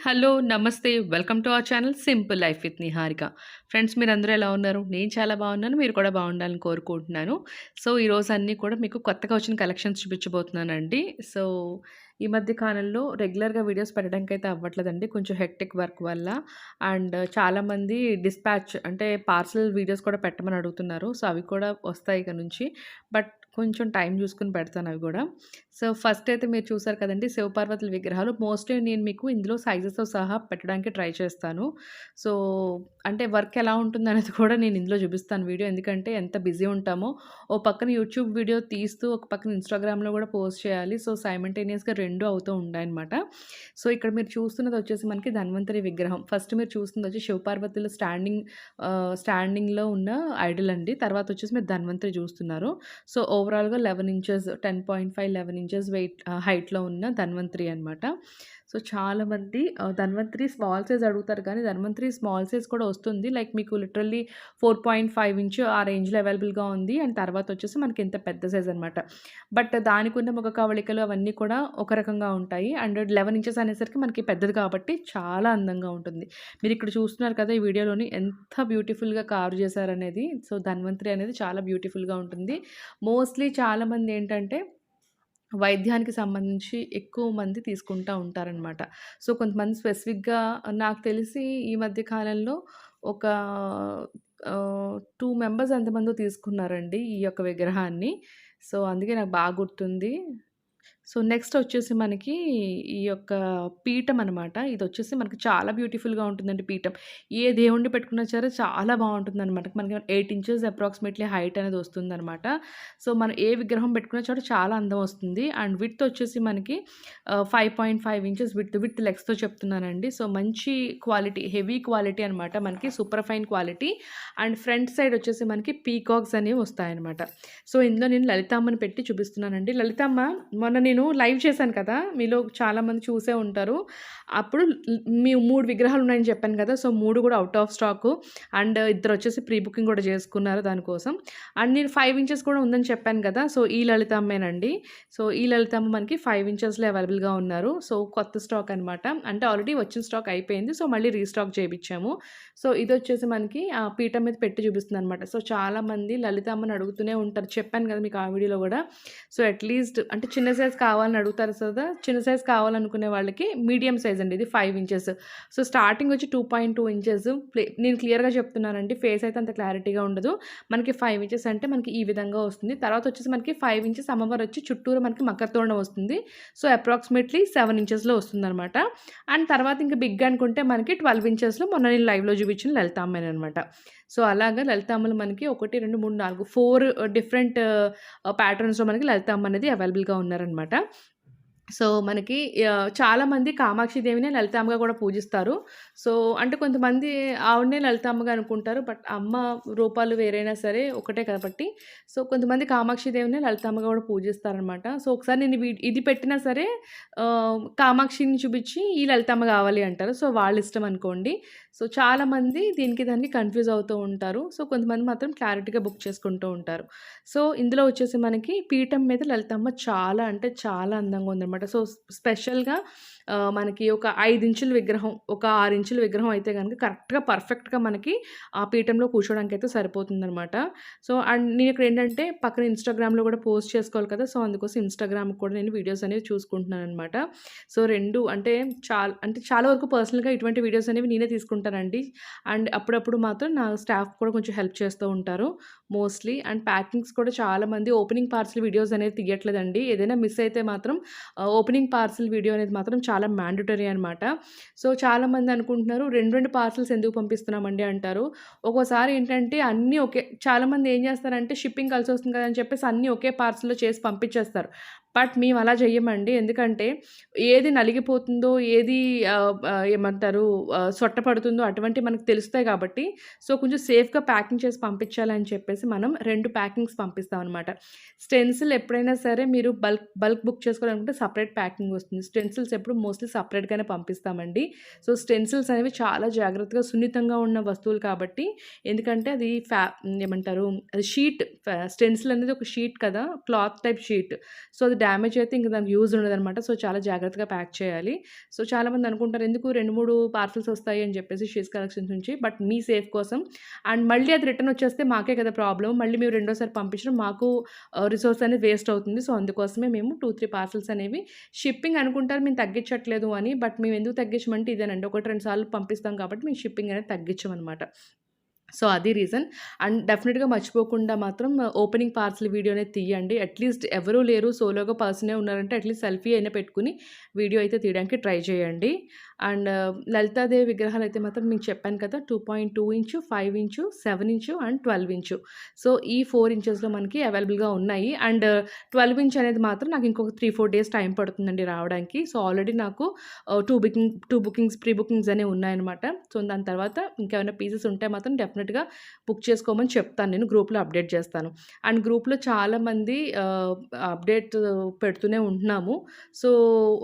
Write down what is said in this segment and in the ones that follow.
Hello! నమస్తే. Welcome to our channel simple life with Niharika. Friends మీరందరూ ఎలా ఉన్నారు? నేను చాలా బాగున్నాను. మీరు కూడా బాగుండాలని కోరుకుంటున్నాను. సో, ఈరోజు అన్నీ కూడా మీకు కొత్తగా వచ్చిన కలెక్షన్స్ చూపించబోతున్నానండి. సో, ఈ మధ్య కాలంలో రెగ్యులర్‌గా వీడియోస్ పెట్టడానికైతే అవ్వట్లేదండి. కొంచెం హెక్టిక్ వర్క్ వల్ల. అండ్ చాలామంది డిస్పాచ్ అంటే పార్సెల్ వీడియోస్ కూడా పెట్టమని అడుగుతున్నారు. సో, అవి కూడా వస్తాయి ఇక నుంచి. బట్ కొంచెం టైం చూసుకొని పెడతాను అవి గూడా. సో, ఫస్ట్ అయితే మీరు చూసారు కదండీ! శివపార్వతుల విగ్రహాలు. మోస్ట్‌లీ నేను మీకు ఇందులో సైజెస్‌తో సహా పెట్టడానికి ట్రై చేస్తాను. సో, అంటే వర్క్ ఎలా ఉంటుందనేది కూడా నేను ఇందులో చూపిస్తాను వీడియో. ఎందుకంటే ఎంత బిజీ ఉంటామో, ఓ పక్కన యూట్యూబ్ వీడియో తీస్తూ, ఒక పక్కన ఇన్‌స్టాగ్రామ్‌లో కూడా పోస్ట్ చేయాలి. సో, సైమల్టేనియస్‌గా 2 అవుతూ ఉంటాయన్నమాట. సో, ఇక్కడ మీరు చూస్తున్నది వచ్చేసి మనకి ధన్వంతరి విగ్రహం. ఫస్ట్ మీరు చూస్తుంది వచ్చి శివపార్వతుల స్టాండింగ్‌లో ఉన్న ఐడల్ అండి. తర్వాత వచ్చేసి మీరు ధన్వంతరి చూస్తున్నారు. సో, ఓవరాల్‌గా 11 ఇంచెస్ 10.5, 11 ఇంచెస్ హైట్‌లో ఉన్న ధన్వంతరి అనమాట. సో, చాలామంది ధన్వంతరి స్మాల్ సైజ్ అడుగుతారు కానీ, ధన్వంతరి స్మాల్ సైజ్ కూడా వస్తుంది. లైక్ మీకు లిటరల్లీ 4.5 ఇంచ్ ఆ రేంజ్‌లో అవైలబుల్‌గా ఉంది. అండ్ తర్వాత వచ్చేసి మనకి ఇంత పెద్ద సైజ్ అనమాట. బట్ దానికున్న ముఖ కవళికలు అవన్నీ కూడా ఒక రకంగా ఉంటాయి. అండ్ 11 ఇంచెస్ అనేసరికి మనకి పెద్దది కాబట్టి చాలా అందంగా ఉంటుంది. మీరిక్కడ చూస్తున్నారు కదా! ఈ వీడియోలోని ఎంత బ్యూటిఫుల్‌గా కార్వ్ చేశారనేది. సో, ధన్వంతరి అనేది చాలా బ్యూటిఫుల్‌గా ఉంటుంది. మోస్ట్‌లీ చాలామంది ఏంటంటే వైద్యానికి సంబంధించి ఎక్కువ మంది తీసుకుంటా ఉంటారనమాట. సో, కొంతమంది స్పెసిఫిక్‌గా నాకు తెలిసి ఈ మధ్య కాలంలో ఒక 2 మెంబర్స్ ఎంతమందో తీసుకున్నారండి ఈ యొక్క విగ్రహాన్ని. సో, అందుకే నాకు బాగా గుర్తుంది. సో, నెక్స్ట్ వచ్చేసి మనకి ఈ యొక్క పీఠం అనమాట. ఇదొచ్చేసి మనకి చాలా బ్యూటిఫుల్‌గా ఉంటుందండి పీఠం. ఏ దేవుడిని పెట్టుకున్నా సరే చాలా బావుంటుందనమాట. మనకి 8 ఇంచెస్ అప్రాక్సిమేట్‌లీ హైట్ అనేది వస్తుందనమాట. సో, మనం ఏ విగ్రహం పెట్టుకున్న చోట చాలా అందం వస్తుంది. అండ్ విడ్త్ వచ్చేసి మనకి 5.5 ఇంచెస్ విడ్త్ లెగ్స్‌తో చెప్తున్నానండి. సో, మంచి క్వాలిటీ, హెవీ క్వాలిటీ అనమాట. మనకి super fine quality. And front side వచ్చేసి మనకి పీకాక్స్ అనేవి వస్తాయన్నమాట. సో, ఇందులో నేను లలితామ్మని పెట్టి చూపిస్తున్నానండి. లలితమ్మ మొన్న నేను లైవ్ చేశాను కదా! మీలో చాలామంది చూసే ఉంటారు. అప్పుడు మీ 3 విగ్రహాలు ఉన్నాయని చెప్పాను కదా! సో, 3 కూడా ఔట్ ఆఫ్ స్టాకు. అండ్ ఇద్దరొచ్చేసి ప్రీ బుకింగ్ కూడా చేసుకున్నారు దానికోసం. అండ్ నేను 5 ఇంచెస్ కూడా ఉందని చెప్పాను కదా! సో, ఈ లలితమ్మేనండి. సో, ఈ లలితమ్మ మనకి 5 ఇంచెస్‌లో అవైలబుల్‌గా ఉన్నారు. సో, కొత్త స్టాక్ అనమాట. అంటే ఆల్రెడీ వచ్చిన స్టాక్ అయిపోయింది. సో, మళ్ళీ రీస్టాక్ చేపిచ్చాము. సో, ఇదొచ్చేసి మనకి పీఠం మీద పెట్టి చూపిస్తుందనమాట. సో, చాలామంది లలితమ్మని అడుగుతూనే ఉంటారు. చెప్పాను కదా! మీకు ఆ వీడియోలో కూడా. సో, అట్‌లీస్ట్ అంటే చిన్న సైజ్ కావాలని అడుగుతారు కదా! చిన్న సైజ్ కావాలనుకునే వాళ్ళకి మీడియం సైజ్ అండి ఇది 5 ఇంచెస్. సో, స్టార్టింగ్ వచ్చి 2.2 ఇంచెస్ నేను క్లియర్‌గా చెప్తున్నానండి. ఫేస్ అయితే అంత క్లారిటీగా ఉండదు. మనకి 5 ఇంచెస్ అంటే మనకి ఈ విధంగా వస్తుంది. తర్వాత వచ్చేసి మనకి 5 ఇంచెస్ అమ్మవారు వచ్చి చుట్టూరు మనకి మకర తోరణం వస్తుంది. సో, అప్రాక్సిమేట్‌లీ 7 ఇంచెస్‌లో వస్తుందనమాట. అండ్ తర్వాత ఇంకా బిగ్ అనుకుంటే మనకి 12 ఇంచెస్‌లో మొన్న నేను లైవ్‌లో చూపించిన లలితామ్మేననమాట. సో, అలాగా లలితామ్మలు మనకి 1, 2, 3, 4 డిఫరెంట్ ప్యాటర్న్స్‌లో మనకి లలితామ్మ అనేది అవైలబుల్‌గా ఉన్నారనమాట. సో, మనకి చాలామంది కామాక్షి దేవినే లలితామ్మగా కూడా పూజిస్తారు. సో, అంటే కొంతమంది ఆవిడనే లలితామ్మగా అనుకుంటారు. బట్ అమ్మ రూపాలు వేరైనా సరే ఒకటే కాబట్టి, సో, కొంతమంది కామాక్షి దేవినే లలితామ్మగా కూడా పూజిస్తారనమాట. సో, ఒకసారి నేను ఇది పెట్టినా సరే కామాక్షిని చూపించి ఈ లలితమ్మ కావాలి అంటారు. సో, వాళ్ళ ఇష్టం అనుకోండి. సో, చాలామంది దానికి కన్‌ఫ్యూజ్ అవుతూ ఉంటారు. సో, కొంతమంది మాత్రం క్లారిటీగా బుక్ చేసుకుంటూ ఉంటారు. సో, ఇందులో వచ్చేసి మనకి పీఠం మీద లలితమ్మ చాలా అంటే చాలా అందంగా ఉందనమాట. సో, స్పెషల్‌గా మనకి ఒక 5 ఇంచుల విగ్రహం, ఒక 6 ఇంచుల విగ్రహం అయితే గనుక కరెక్ట్‌గా పర్ఫెక్ట్‌గా మనకి ఆ పీఠంలో కూర్చోవడానికైతే సరిపోతుందనమాట. సో, అండ్ నేనిక్కడేంటంటే పక్కన ఇన్‌స్టాగ్రామ్‌లో కూడా పోస్ట్ చేసుకోవాలి కదా! సో, అందుకోసం ఇన్‌స్టాగ్రామ్‌కి కూడా నేను వీడియోస్ అనేవి చూసుకుంటున్నాననమాట. సో, 2 అంటే చాలా వరకు పర్సనల్‌గా ఇటువంటి వీడియోస్ అనేవి నేనే తీసుకుంటానండి. అండ్ అప్పుడప్పుడు మాత్రం నా స్టాఫ్ కూడా కొంచెం హెల్ప్ చేస్తూ ఉంటారు మోస్ట్‌లీ. అండ్ ప్యాకింగ్స్ కూడా చాలామంది ఓపెనింగ్ పార్సెల్ వీడియోస్ అనేది తీయట్లేదండి. ఏదైనా మిస్ అయితే మాత్రం ఓపెనింగ్ పార్సెల్ వీడియో అనేది మాత్రం చాలా మ్యాండేటరీ అనమాట. సో, చాలామంది అనుకుంటున్నారు 2 పార్సెల్స్ ఎందుకు పంపిస్తున్నామండి అంటారు. ఒక్కోసారి ఏంటంటే అన్నీ చాలామంది ఏం చేస్తారంటే షిప్పింగ్ కలిసొస్తుంది కదా! అని చెప్పేసి అన్నీ ఒకే పార్సెల్‌లో చేసి పంపించేస్తారు. బట్ మేము అలా చెయ్యమండి. ఎందుకంటే ఏది నలిగిపోతుందో, ఏది ఏమంటారు సొట్ట పడుతుందో అటువంటివి మనకు తెలుస్తాయి కాబట్టి, సో, కొంచెం సేఫ్‌గా ప్యాకింగ్ చేసి పంపించాలని చెప్పేసి మనం 2 ప్యాకింగ్స్ పంపిస్తామనమాట. స్టెన్సిల్ ఎప్పుడైనా సరే మీరు బల్క్ బుక్ చేసుకోవాలనుకుంటే సెపరేట్ ప్యాకింగ్ వస్తుంది. స్టెన్సిల్స్ ఎప్పుడు మోస్ట్‌లీ సెపరేట్‌గానే పంపిస్తామండి. సో, స్టెన్సిల్స్ అనేవి చాలా జాగ్రత్తగా సున్నితంగా ఉన్న వస్తువులు కాబట్టి, ఎందుకంటే అది ఏమంటారు అది స్టెన్సిల్ అనేది ఒక షీట్ కదా! Cloth type sheet. సో, అది డ్యామేజ్ అయితే ఇంక దానికి యూజ్ ఉండదనమాట. సో, చాలా జాగ్రత్తగా ప్యాక్ చేయాలి. సో, చాలామంది అనుకుంటారు ఎందుకు 2, 3 పార్సెల్స్ వస్తాయి అని చెప్పేసి షీస్ కలెక్షన్స్ నుంచి. బట్ మీ సేఫ్ కోసం అండ్ మళ్ళీ అది రిటర్న్ వచ్చేస్తే మాకే కదా ప్రాబ్లమ్. మళ్ళీ మేము రెండోసారి పంపించడం మాకు రిసోర్స్ అనేది వేస్ట్ అవుతుంది. సో, అందుకోసమే మేము 2, 3 పార్సెల్స్ అనేవి షిప్పింగ్ అనుకుంటారు మేము తగ్గించట్లేదు అని. బట్ మేము ఎందుకు తగ్గించమంటే ఇదేనండి. 1, 2 సార్లు పంపిస్తాం కాబట్టి మేము షిప్పింగ్ అనేది తగ్గించమనమాట. సో, అది రీజన్. అండ్ డెఫినిట్‌గా మర్చిపోకుండా మాత్రం ఓపెనింగ్ పార్సెల్ వీడియో అనేది తీయండి. అట్‌లీస్ట్ ఎవరు లేరు సోలోగా పర్సనే ఉన్నారంటే అట్‌లీస్ట్ సెల్ఫీ అయినా పెట్టుకొని వీడియో అయితే తీయడానికి ట్రై చేయండి. అండ్ లలితాదేవి విగ్రహాలైతే మాత్రం మీకు చెప్పాను కదా! 2.2 inch, 5 inch, 7 inch and 12 inch. So, ఈ 4 ఇంచెస్‌లో మనకి అవైలబుల్‌గా ఉన్నాయి. అండ్ 12 ఇంచ్ అనేది మాత్రం నాకు ఇంకొక 3, 4 డేస్ టైం పడుతుందండి రావడానికి. సో, ఆల్రెడీ నాకు 2 బుకింగ్స్, ప్రీ బుకింగ్స్ అనేవి ఉన్నాయన్నమాట. సో, దాని తర్వాత ఇంకేమైనా పీసెస్ ఉంటే మాత్రం డెఫినిట్‌గా బుక్ చేసుకోమని చెప్తాను నేను. గ్రూప్‌లో అప్డేట్ చేస్తాను. అండ్ గ్రూప్‌లో చాలామంది అప్డేట్ పెడుతూనే ఉంటున్నాము. సో,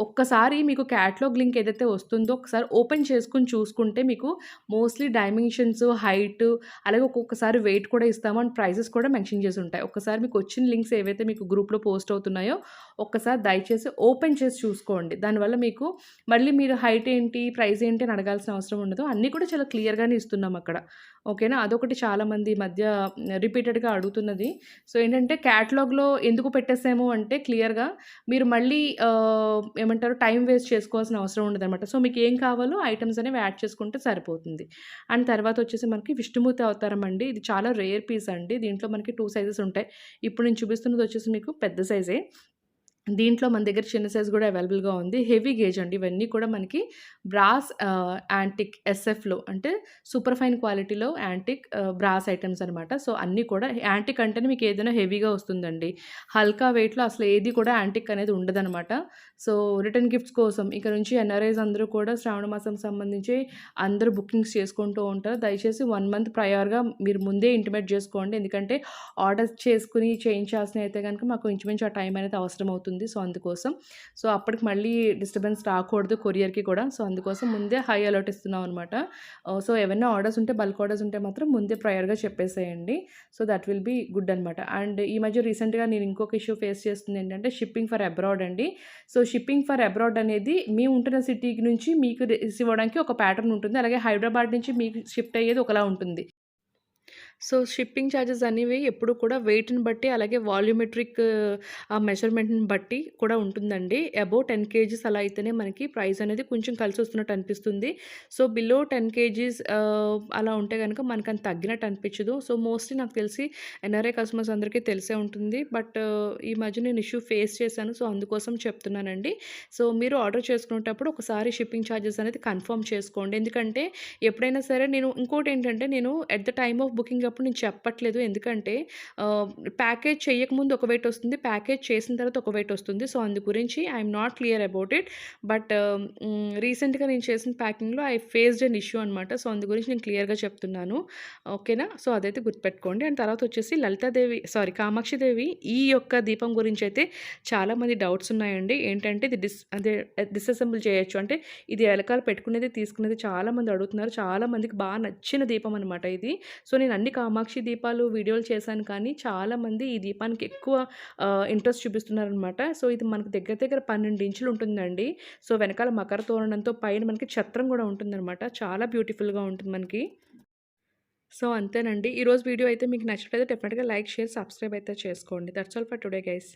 ఒక్కసారి మీకు క్యాటలాగ్ లింక్ ఏదైతే వస్తుందో ఒకసారి ఓపెన్ చేసుకొని చూసుకుంటే మీకు మోస్ట్‌లీ డైమెన్షన్స్, హైట్ అలాగే ఒక్కొక్కసారి వెయిట్ కూడా ఇస్తాము. అండ్ ప్రైజెస్ కూడా మెన్షన్ చేసి ఉంటాయి. ఒక్కసారి మీకు వచ్చిన లింక్స్ ఏవైతే మీకు గ్రూప్‌లో పోస్ట్ అవుతున్నాయో ఒక్కసారి దయచేసి ఓపెన్ చేసి చూసుకోండి. దానివల్ల మీకు మళ్ళీ మీరు హైట్ ఏంటి, ప్రైస్ ఏంటి అని అడగాల్సిన అవసరం ఉండదు. అన్నీ కూడా చాలా క్లియర్‌గానే ఇస్తున్నాం అక్కడ. ఓకేనా? అదొకటి చాలామంది ఈ మధ్య రిపీటెడ్‌గా అడుగుతున్నది. సో, ఏంటంటే క్యాటలాగ్‌లో ఎందుకు పెట్టేసాము అంటే క్లియర్‌గా మీరు మళ్ళీ ఏమంటారు టైం వేస్ట్ చేసుకోవాల్సిన అవసరం ఉండదనమాట. సో, మీకేం కావాలో ఐటెమ్స్ అనేవి యాడ్ చేసుకుంటే సరిపోతుంది. అండ్ తర్వాత వచ్చేసి మనకి విష్ణుమూర్తి అవతారం అండి. ఇది చాలా రేర్ పీస్ అండి. దీంట్లో మనకి 2 సైజెస్ ఉంటాయి. ఇప్పుడు నేను చూపిస్తున్నది వచ్చేసి మీకు పెద్ద సైజే. దీంట్లో మన దగ్గర చిన్న సైజ్ గూడా అవైలబుల్‌గా ఉంది. హెవీ గేజ్ అండి. ఇవన్నీ కూడా మనకి బ్రాస్ యాంటిక్ ఎస్ఎఫ్‌లో అంటే సూపర్ ఫైన్ క్వాలిటీలో యాంటిక్ బ్రాస్ ఐటెమ్స్ అనమాట. సో, అన్నీ కూడా యాంటిక్ అంటేనే మీకు ఏదైనా హెవీగా వస్తుందండి. హల్కా వెయిట్‌లో అసలు ఏది కూడా యాంటిక్ అనేది ఉండదనమాట. సో, రిటర్న్ గిఫ్ట్స్ కోసం ఇక నుంచి ఎన్ఆర్ఐస్ అందరూ కూడా శ్రావణ మాసం సంబంధించి అందరూ బుకింగ్స్ చేసుకుంటూ ఉంటారు. దయచేసి 1 మంత్ ప్రయర్‌గా మీరు ముందే ఇంటిమేట్ జేసుకోండి. ఎందుకంటే ఆర్డర్స్ చేసుకొని చేయించాల్సినయి అయితే గనుక మాకు ఇంచుమించు ఆ టైం అనేది అవసరం అవుతుంది. సో, అందుకోసం. సో, అప్పటికి మళ్ళీ డిస్టర్బెన్స్ రాకూడదు కొరియర్‌కి కూడా. సో, అందుకోసం ముందే హై అలర్ట్ ఇస్తున్నాం అనమాట. సో, ఏవన్నా ఆర్డర్స్ ఉంటే బల్క్ ఆర్డర్స్ ఉంటే మాత్రం ముందే ప్రయర్‌గా చెప్పేసేయండి. So, that will be good అనమాట. అండ్ ఈ మధ్య రీసెంట్‌గా నేను ఇంకొక ఇష్యూ ఫేస్ చేస్తుంది ఏంటంటే షిప్పింగ్ ఫర్ అబ్రాడ్ అండి. సో, షిప్పింగ్ ఫర్ అబ్రాడ్ అనేది మేము ఉంటున్న సిటీకి నుంచి మీకు రిసీవ్ అవ్వడానికి ఒక ప్యాటర్న్ ఉంటుంది. అలాగే హైదరాబాద్ నుంచి మీకు షిఫ్ట్ అయ్యేది ఒకలా ఉంటుంది. సో, షిప్పింగ్ చార్జెస్ అనేవి ఎప్పుడు కూడా వెయిట్‌ని బట్టి, అలాగే వాల్యూమెట్రిక్ మెజర్‌మెంట్‌ని బట్టి కూడా ఉంటుందండి. అబోవ్ 10 కేజీస్ అలా అయితేనే మనకి ప్రైస్ అనేది కొంచెం కలిసొస్తున్నట్టు అనిపిస్తుంది. సో, బిలో 10 కేజీస్ అలా ఉంటే గనక మనకంత తగ్గినట్టు అనిపించదు. సో, మోస్ట్‌లీ నాకు తెలిసి ఎన్ఆర్ఐ కస్టమర్స్ అందరికీ తెలిసే ఉంటుంది. బట్ ఈ మధ్య నేను ఇష్యూ ఫేస్ చేశాను. సో, అందుకోసం చెప్తున్నానండి. సో, మీరు ఆర్డర్ చేసుకునేటప్పుడు ఒకసారి షిప్పింగ్ చార్జెస్ అనేది కన్ఫర్మ్ చేసుకోండి. ఎందుకంటే ఎప్పుడైనా సరే ఇంకోటేంటంటే నేను at the time of booking అప్పుడు నేను చెప్పట్లేదు. ఎందుకంటే ఆహ్, ప్యాకేజ్ చేయకముందు ఒక వెయిట్ వస్తుంది. ప్యాకేజ్ చేసిన తర్వాత ఒక వెయిట్ వస్తుంది. సో, అందు గురించి I'm not clear about it. But రీసెంట్‌గా నేను చేసిన ప్యాకింగ్‌లో ఐ ఫేస్డ్ ఎన్ ఇష్యూ అనమాట. సో, అందు గురించి నేను క్లియర్‌గా చెప్తున్నాను. ఓకేనా? సో, అదైతే గుర్తుపెట్టుకోండి. అండ్ తర్వాత వచ్చేసి కామాక్షిదేవి ఈ యొక్క దీపం గురించైతే చాలామంది డౌట్స్ ఉన్నాయండి. ఏంటంటే ఇది డిసెసెంబుల్ చేయొచ్చు. అంటే ఇది ఎలకాలు పెట్టుకునేది, తీసుకునేది చాలామంది అడుగుతున్నారు. చాలామందికి బాగా నచ్చిన దీపం అనమాట ఇది. సో, నేను అన్ని కామాక్షి దీపాలు వీడియోలు చేశాను కానీ చాలామంది ఈ దీపానికి ఎక్కువ ఇంట్రెస్ట్ చూపిస్తున్నారనమాట. సో, ఇది మనకు దగ్గర దగ్గర 12 ఇంచులు ఉంటుందండి. సో, వెనకాల మకర తోరణంతో పైన మనకి ఛత్రం కూడా ఉంటుందనమాట. చాలా బ్యూటిఫుల్‌గా ఉంటుంది మనకి. సో, అంతేనండి. ఈరోజు వీడియో అయితే మీకు నచ్చినట్లయితే డెఫినిట్‌గా లైక్, షేర్, సబ్స్క్రైబ్ అయితే చేసుకోండి. That's all for today guys.